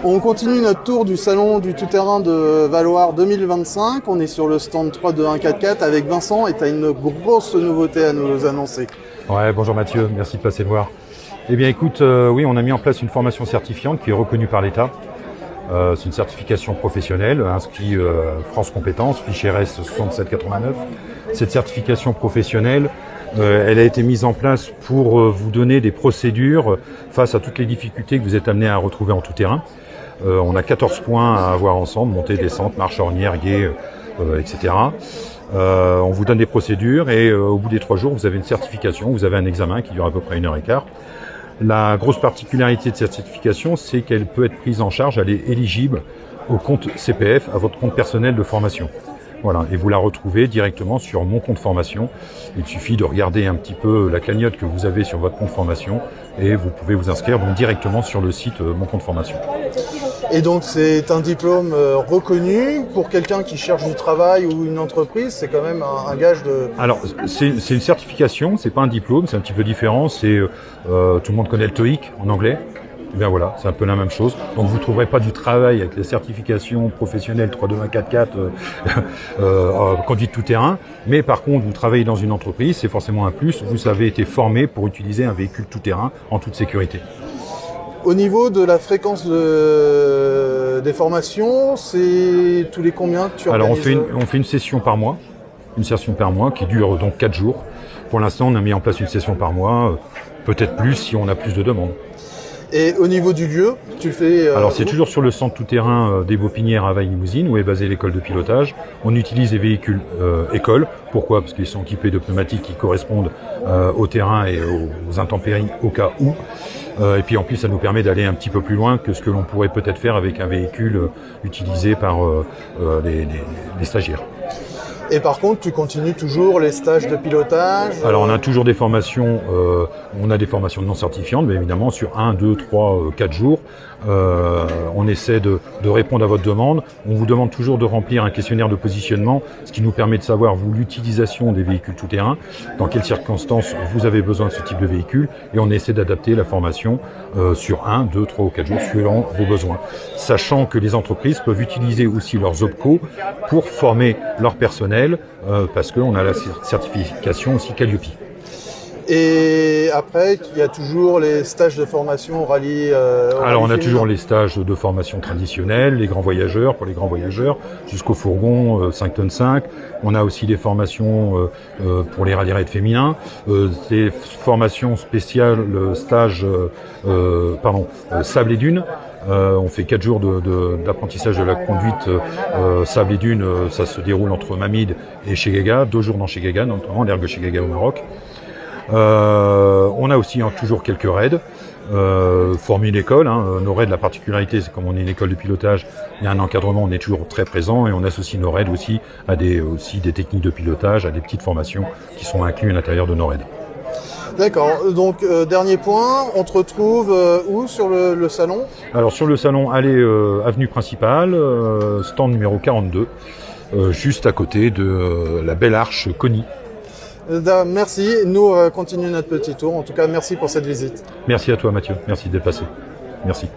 On continue notre tour du salon du tout-terrain de Valloire 2025. On est sur le stand 32144 avec Vincent et tu as une grosse nouveauté à nous annoncer. Ouais, bonjour Mathieu, merci de passer me voir. Eh bien écoute, oui, on a mis en place une formation certifiante qui est reconnue par l'État. C'est une certification professionnelle, inscrite France Compétences, fichier RS 6789. Cette certification professionnelle, elle a été mise en place pour vous donner des procédures face à toutes les difficultés que vous êtes amenés à retrouver en tout terrain. On a 14 points à avoir ensemble, montée, descente, marche ornière, gué, etc. On vous donne des procédures et au bout des 3 jours, vous avez une certification, vous avez un examen qui dure à peu près 1h15. La grosse particularité de cette certification, c'est qu'elle peut être prise en charge, elle est éligible au compte CPF, à votre compte personnel de formation. Voilà, et vous la retrouvez directement sur mon compte formation. Il suffit de regarder un petit peu la cagnotte que vous avez sur votre compte formation et vous pouvez vous inscrire donc directement sur le site mon compte formation. Et donc c'est un diplôme reconnu pour quelqu'un qui cherche du travail ou une entreprise, c'est quand même un gage de... Alors c'est une certification, c'est pas un diplôme, c'est un petit peu différent, c'est tout le monde connaît le TOEIC en anglais. Et bien voilà, c'est un peu la même chose. Donc vous ne trouverez pas du travail avec les certifications professionnelles 32144 conduite tout terrain, mais par contre vous travaillez dans une entreprise, c'est forcément un plus, vous avez été formé pour utiliser un véhicule tout terrain en toute sécurité. Au niveau de la fréquence des formations, c'est tous les combien que tu organises? Alors on fait une session par mois, qui dure donc 4 jours. Pour l'instant on a mis en place une session par mois, peut-être plus si on a plus de demandes. Et au niveau du lieu, tu fais... Alors c'est toujours sur le centre tout-terrain des Baupinières à Vaille-Limousine où est basée l'école de pilotage. On utilise les véhicules écoles. Pourquoi? Parce qu'ils sont équipés de pneumatiques qui correspondent au terrain et aux intempéries au cas où. Et puis en plus ça nous permet d'aller un petit peu plus loin que ce que l'on pourrait peut-être faire avec un véhicule utilisé par les stagiaires. Et par contre, tu continues toujours les stages de pilotage? Alors on a toujours des formations, non certifiantes, mais évidemment sur 1, 2, 3, 4 jours. On essaie de répondre à votre demande. On vous demande toujours de remplir un questionnaire de positionnement, ce qui nous permet de savoir vous l'utilisation des véhicules tout-terrain, dans quelles circonstances vous avez besoin de ce type de véhicule, et on essaie d'adapter la formation sur 1, 2, 3 ou 4 jours suivant vos besoins. Sachant que les entreprises peuvent utiliser aussi leurs OPCO pour former leur personnel, parce qu'on a la certification aussi Calliope. Et après, il y a toujours les stages de formation rallye. Alors on a toujours les stages de formation traditionnels, les grands voyageurs, pour les grands voyageurs, jusqu'au fourgon 5 tonnes 5. On a aussi des formations pour les rallye-raids féminins, des formations spéciales, stage sable et dunes. On fait 4 jours d'apprentissage de la conduite sable et dunes, ça se déroule entre Mamide et Chegaga, 2 jours dans Chegaga, notamment l'ergue Chegaga au Maroc. On a aussi toujours quelques raids, formule école. Nos raids, la particularité, c'est comme on est une école de pilotage, il y a un encadrement, on est toujours très présent et on associe nos raids aussi à des techniques de pilotage, à des petites formations qui sont incluses à l'intérieur de nos raids. D'accord, donc dernier point, on te retrouve où sur le salon? Alors sur le salon, allez avenue principale, stand numéro 42, juste à côté de la belle arche Conny. Merci, nous continuons notre petit tour. En tout cas, merci pour cette visite. Merci à toi Mathieu, merci d'être passé. Merci.